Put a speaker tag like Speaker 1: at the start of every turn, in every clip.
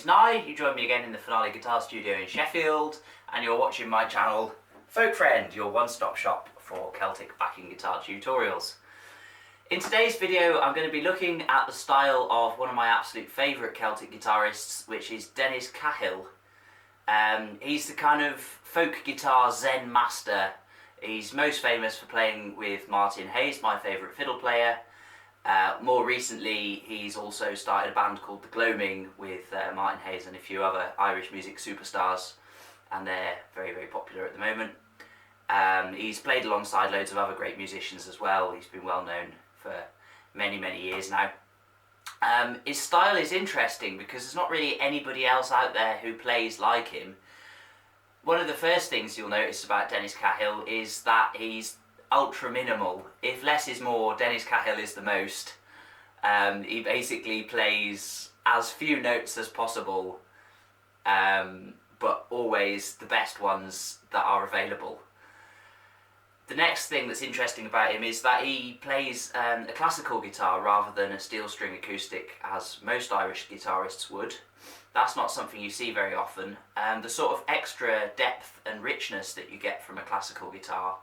Speaker 1: name's Nye, you join me again in the Finale Guitar Studio in Sheffield, and you're watching my channel Folk Friend, your one-stop shop for Celtic backing guitar tutorials. In today's video I'm going to be looking at the style of one of my absolute favourite Celtic guitarists, which is Dennis Cahill. He's the kind of folk guitar Zen master. He's most famous for playing with Martin Hayes, my favourite fiddle player. More recently, he's also started a band called the Gloaming with Martin Hayes and a few other Irish music superstars, and they're very, very popular at the moment. He's played alongside loads of other great musicians as well. He's been well known for many, many years now. His style is interesting because there's not really anybody else out there who plays like him. One of the first things you'll notice about Dennis Cahill is that he's ultra minimal. If less is more, Dennis Cahill is the most. He basically plays as few notes as possible, but always the best ones that are available. The next thing that's interesting about him is that he plays a classical guitar rather than a steel string acoustic, as most Irish guitarists would. That's not something you see very often. The sort of extra depth and richness that you get from a classical guitar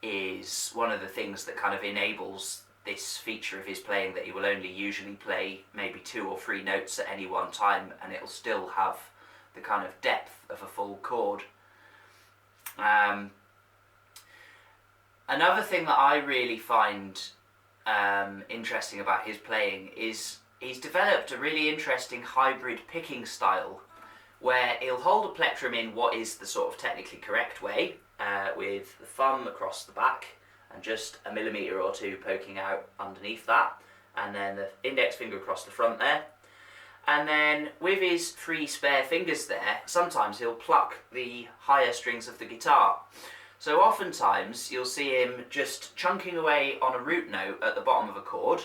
Speaker 1: is one of the things that kind of enables this feature of his playing, that he will only usually play maybe 2 or 3 notes at any one time, and it'll still have the kind of depth of a full chord. Another thing that I really find interesting about his playing is he's developed a really interesting hybrid picking style, where he'll hold a plectrum in what is the sort of technically correct way, with the thumb across the back and just a millimetre or 2 poking out underneath that, and then the index finger across the front there. And then with his 3 spare fingers there, sometimes he'll pluck the higher strings of the guitar. So oftentimes you'll see him just chunking away on a root note at the bottom of a chord,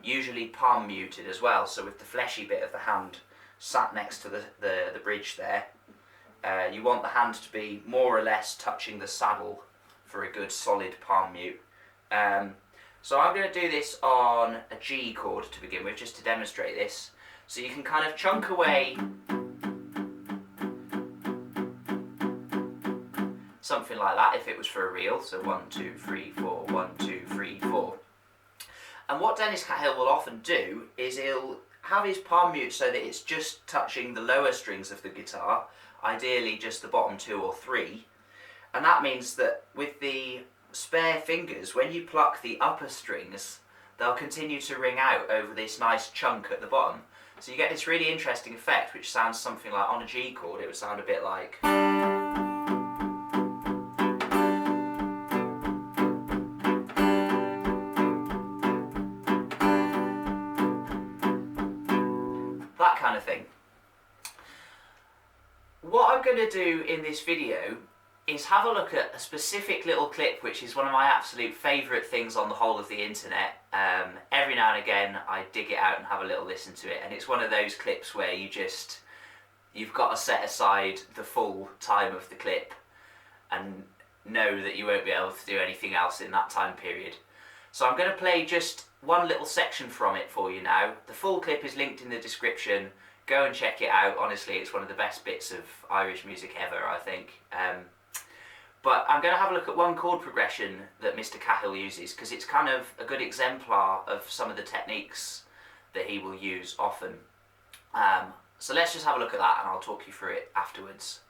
Speaker 1: usually palm muted as well, so with the fleshy bit of the hand sat next to the bridge there. You want the hand to be more or less touching the saddle for a good solid palm mute. So I'm going to do this on a G chord to begin with, just to demonstrate this. So you can kind of chunk away something like that if it was for a reel. So 1, 2, 3, 4, 1, 2, 3, 4. And what Dennis Cahill will often do is he'll have his palm mute so that it's just touching the lower strings of the guitar, ideally just the bottom 2 or 3, and that means that with the spare fingers, when you pluck the upper strings, they'll continue to ring out over this nice chunk at the bottom. So you get this really interesting effect, which sounds something like, on a G chord it would sound a bit like that kind of thing. What I'm going to do in this video is have a look at a specific little clip, which is one of my absolute favourite things on the whole of the internet. Every now and again I dig it out and have a little listen to it, and it's one of those clips where you've got to set aside the full time of the clip and know that you won't be able to do anything else in that time period. So I'm going to play just one little section from it for you now. The full clip is linked in the description. Go and check it out. Honestly, it's one of the best bits of Irish music ever, I think. But I'm going to have a look at one chord progression that Mr. Cahill uses, because it's kind of a good exemplar of some of the techniques that he will use often. So let's just have a look at that and I'll talk you through it afterwards.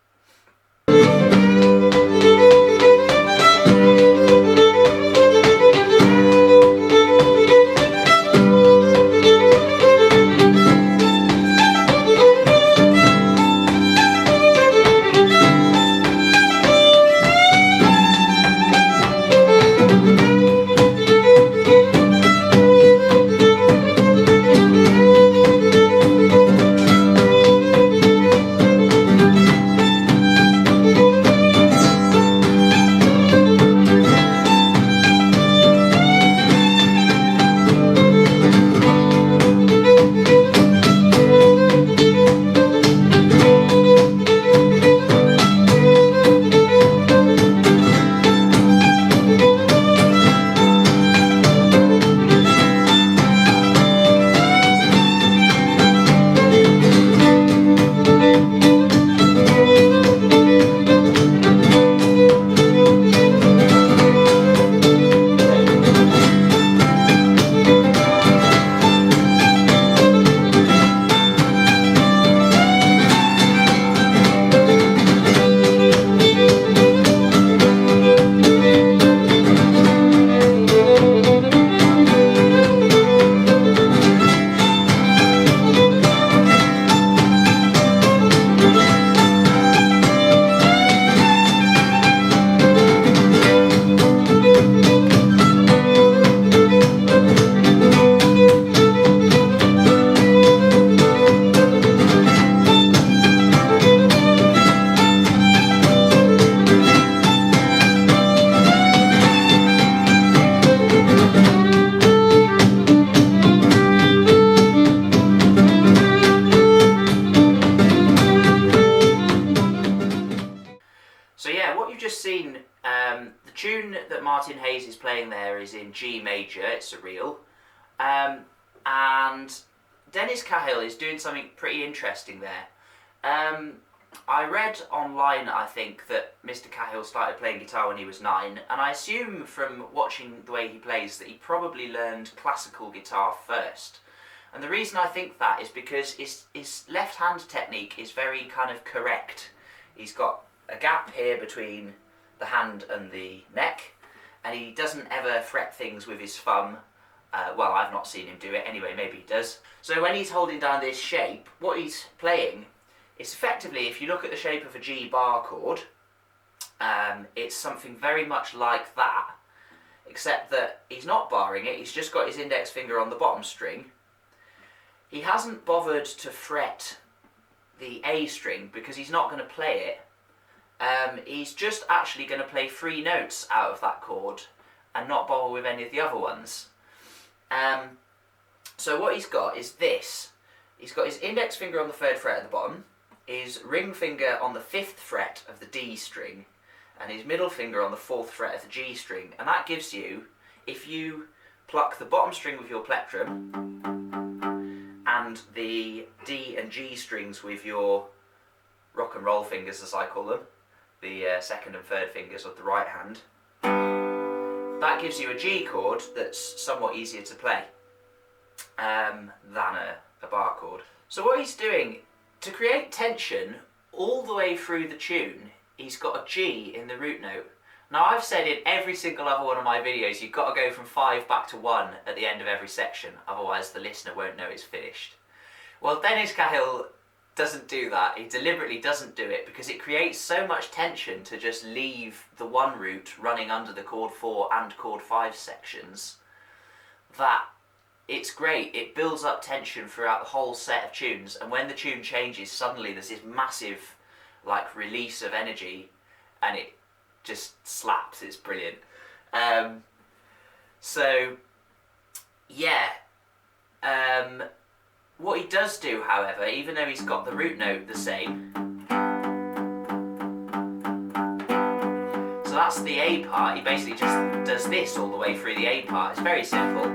Speaker 1: So yeah, what you've just seen, the tune that Martin Hayes is playing there is in G major, it's a real, and Dennis Cahill is doing something pretty interesting there. I read online, I think, that Mr. Cahill started playing guitar when he was 9, and I assume from watching the way he plays that he probably learned classical guitar first. And the reason I think that is because his left-hand technique is very kind of correct. He's got a gap here between the hand and the neck, and he doesn't ever fret things with his thumb. Well, I've not seen him do it anyway, maybe he does. So when he's holding down this shape, what he's playing is effectively, if you look at the shape of a G bar chord, it's something very much like that, except that he's not barring it, he's just got his index finger on the bottom string. He hasn't bothered to fret the A string because he's not going to play it. He's just actually going to play 3 notes out of that chord and not bother with any of the other ones. So what he's got is this. He's got his index finger on the 3rd fret at the bottom, his ring finger on the 5th fret of the D string, and his middle finger on the 4th fret of the G string. And that gives you, if you pluck the bottom string with your plectrum, and the D and G strings with your rock and roll fingers, as I call them, the 2nd and 3rd fingers of the right hand, that gives you a G chord that's somewhat easier to play than a bar chord. So what he's doing, to create tension all the way through the tune, he's got a G in the root note. Now I've said in every single other one of my videos, you've got to go from 5 back to 1 at the end of every section, otherwise the listener won't know it's finished. Well, Dennis Cahill doesn't do that. He deliberately doesn't do it because it creates so much tension to just leave the 1 root running under the chord 4 and chord 5 sections that it's great. It builds up tension throughout the whole set of tunes, and when the tune changes, suddenly there's this massive like release of energy and it just slaps. It's brilliant. So yeah, what he does do, however, even though he's got the root note the same, so that's the A part, he basically just does this all the way through the A part. It's very simple.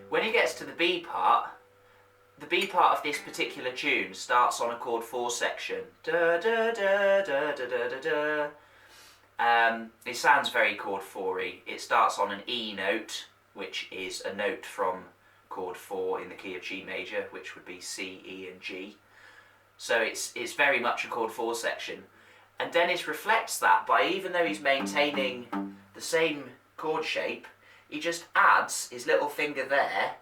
Speaker 1: When he gets to the B part of this particular tune starts on a chord 4 section. Da, da, da, da, da, da, da, da. It sounds very chord 4-y. It starts on an E note, which is a note from chord 4 in the key of G major, which would be C, E and G. So it's very much a chord 4 section. And Dennis reflects that by, even though he's maintaining the same chord shape, he just adds his little finger there,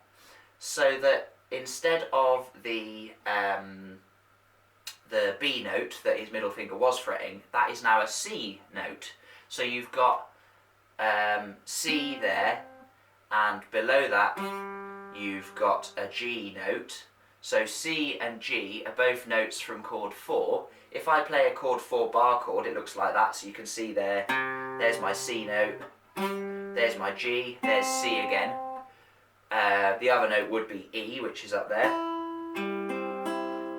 Speaker 1: so that instead of the B note that his middle finger was fretting, that is now a C note. So you've got C there, and below that you've got a G note. So C and G are both notes from chord 4. If I play a chord 4 bar chord, it looks like that. So you can see there's my C note, there's my G, there's C again. The other note would be E, which is up there.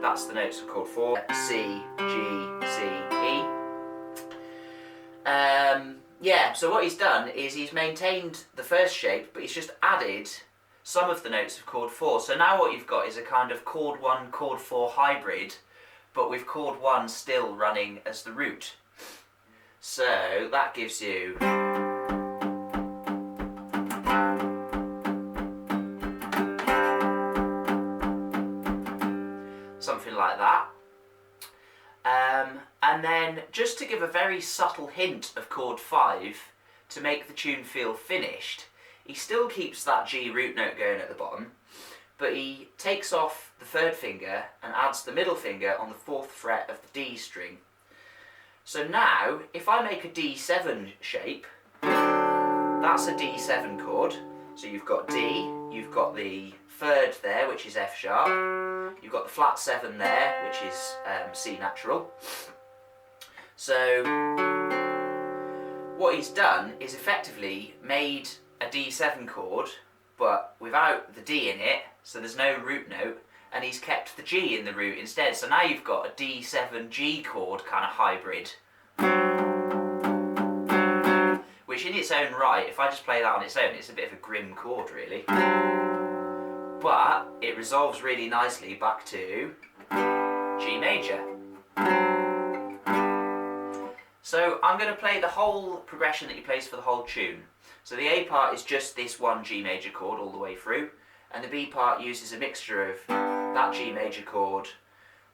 Speaker 1: That's the notes of chord 4. C, G, C, E. Yeah, so what he's done is he's maintained the first shape, but he's just added some of the notes of chord 4. So now what you've got is a kind of chord 1, chord 4 hybrid, but with chord 1 still running as the root. So that gives you something like that. And then, just to give a very subtle hint of chord 5 to make the tune feel finished, he still keeps that G root note going at the bottom, but he takes off the 3rd finger and adds the middle finger on the 4th fret of the D string. So now, if I make a D7 shape, that's a D7 chord. So you've got D, you've got the 3rd there, which is F sharp, you've got the flat 7 there, which is C natural. So what he's done is effectively made a D7 chord, but without the D in it, so there's no root note, and he's kept the G in the root instead. So now you've got a D7 G chord kind of hybrid, which in its own right, if I just play that on its own, it's a bit of a grim chord really. But it resolves really nicely back to G major. So I'm going to play the whole progression that he plays for the whole tune. So the A part is just this one G major chord all the way through, and the B part uses a mixture of that G major chord,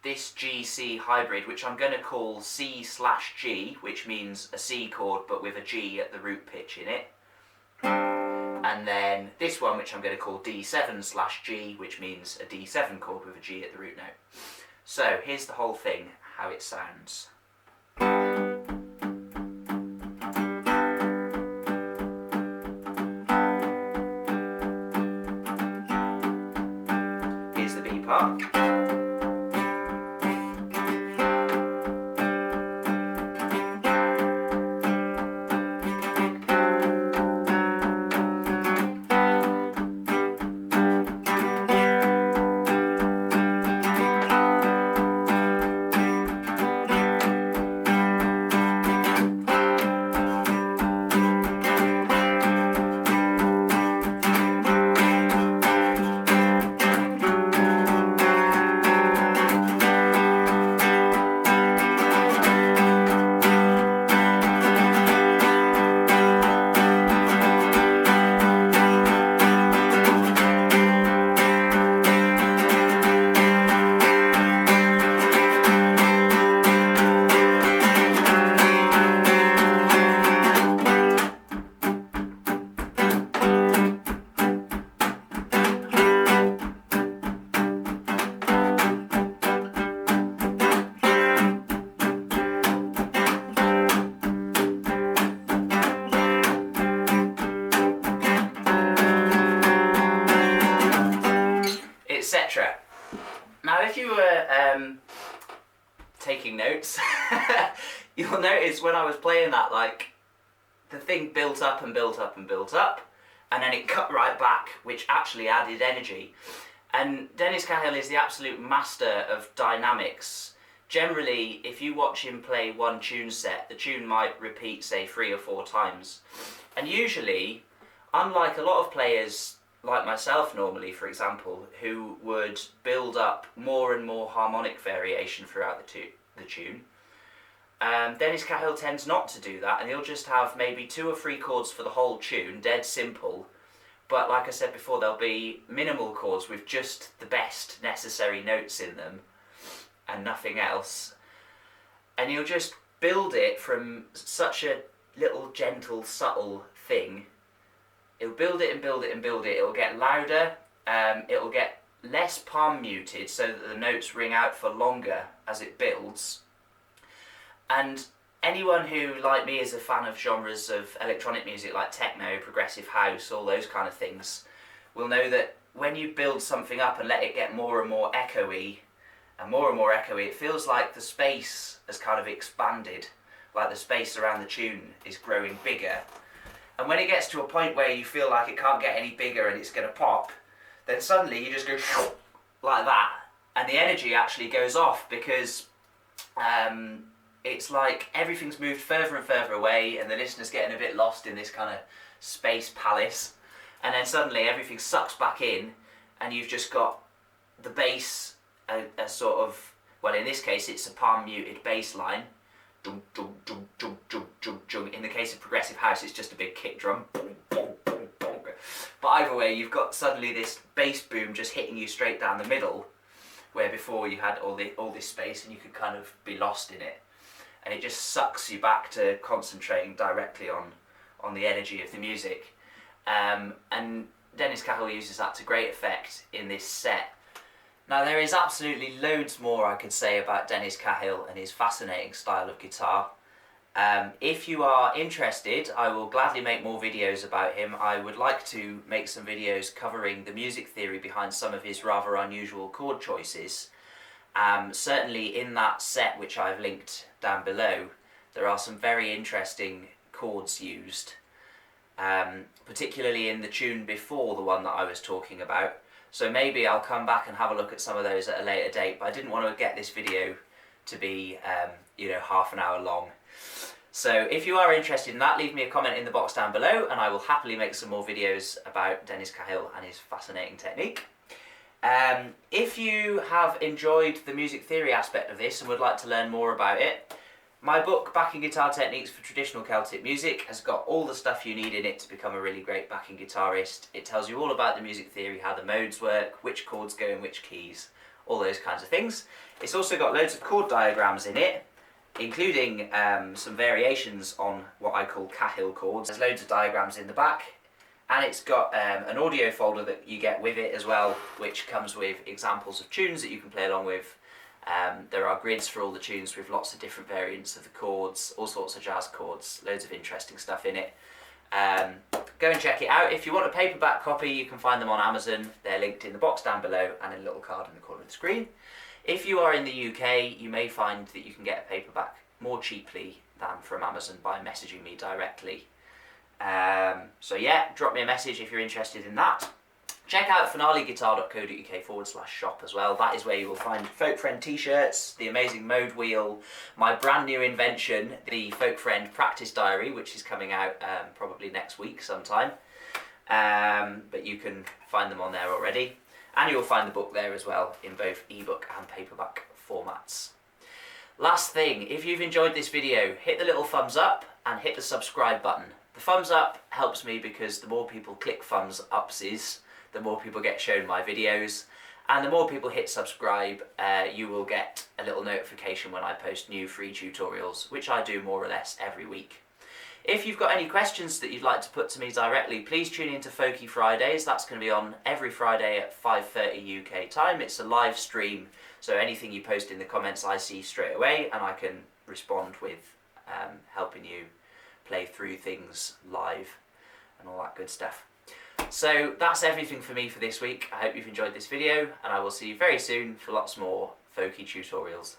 Speaker 1: this G-C hybrid, which I'm going to call C/G, which means a C chord but with a G at the root pitch in it, and then this one which I'm going to call D7/G, which means a D7 chord with a G at the root note. So here's the whole thing, how it sounds. Here's the B part. Etc. Now if you were taking notes, you'll notice when I was playing that, like, the thing built up and built up and built up, and then it cut right back, which actually added energy. And Dennis Cahill is the absolute master of dynamics. Generally, if you watch him play one tune set, the tune might repeat, say, 3 or 4 times. And usually, unlike a lot of players like myself normally, for example, who would build up more and more harmonic variation throughout the tune, Dennis Cahill tends not to do that, and he'll just have maybe 2 or 3 chords for the whole tune, dead simple, but like I said before, there'll be minimal chords with just the best necessary notes in them and nothing else, and he'll just build it from such a little gentle, subtle thing. It'll build it and build it and build it. It'll get louder, it'll get less palm muted so that the notes ring out for longer as it builds. And anyone who, like me, is a fan of genres of electronic music like techno, progressive house, all those kind of things, will know that when you build something up and let it get more and more echoey, it feels like the space has kind of expanded, like the space around the tune is growing bigger. And when it gets to a point where you feel like it can't get any bigger and it's going to pop, then suddenly you just go like that, and the energy actually goes off, because it's like everything's moved further and further away and the listener's getting a bit lost in this kind of space palace, and then suddenly everything sucks back in and you've just got the bass, a sort of, well, in this case it's a palm muted bass line. In the case of progressive house, it's just a big kick drum. But either way, you've got suddenly this bass boom just hitting you straight down the middle, where before you had all this space and you could kind of be lost in it, and it just sucks you back to concentrating directly on the energy of the music. And Dennis Cahill uses that to great effect in this set. Now, there is absolutely loads more I could say about Dennis Cahill and his fascinating style of guitar. If you are interested, I will gladly make more videos about him. I would like to make some videos covering the music theory behind some of his rather unusual chord choices. Certainly in that set, which I've linked down below, there are some very interesting chords used, particularly in the tune before the one that I was talking about. So maybe I'll come back and have a look at some of those at a later date, but I didn't want to get this video to be, half an hour long. So if you are interested in that, leave me a comment in the box down below and I will happily make some more videos about Dennis Cahill and his fascinating technique. If you have enjoyed the music theory aspect of this and would like to learn more about it, my book, Backing Guitar Techniques for Traditional Celtic Music, has got all the stuff you need in it to become a really great backing guitarist. It tells you all about the music theory, how the modes work, which chords go in which keys, all those kinds of things. It's also got loads of chord diagrams in it, including some variations on what I call Cahill chords. There's loads of diagrams in the back, and it's got an audio folder that you get with it as well, which comes with examples of tunes that you can play along with. There are grids for all the tunes with lots of different variants of the chords, all sorts of jazz chords, loads of interesting stuff in it. Go and check it out. If you want a paperback copy, you can find them on Amazon. They're linked in the box down below and in a little card in the corner of the screen. If you are in the UK, you may find that you can get a paperback more cheaply than from Amazon by messaging me directly. So yeah, drop me a message if you're interested in that. Check out finaleguitar.co.uk/shop as well. That is where you will find Folk Friend t-shirts, the amazing mode wheel, my brand new invention, the Folk Friend practice diary, which is coming out probably next week sometime. But you can find them on there already. And you'll find the book there as well in both ebook and paperback formats. Last thing, if you've enjoyed this video, hit the little thumbs up and hit the subscribe button. The thumbs up helps me because the more people click thumbs upsies, the more people get shown my videos, and the more people hit subscribe, you will get a little notification when I post new free tutorials, which I do more or less every week. If you've got any questions that you'd like to put to me directly, please tune in to Folky Fridays. That's going to be on every Friday at 5:30 UK time. It's a live stream, so anything you post in the comments I see straight away, and I can respond with helping you play through things live and all that good stuff. So that's everything for me for this week. I hope you've enjoyed this video, and I will see you very soon for lots more folky tutorials.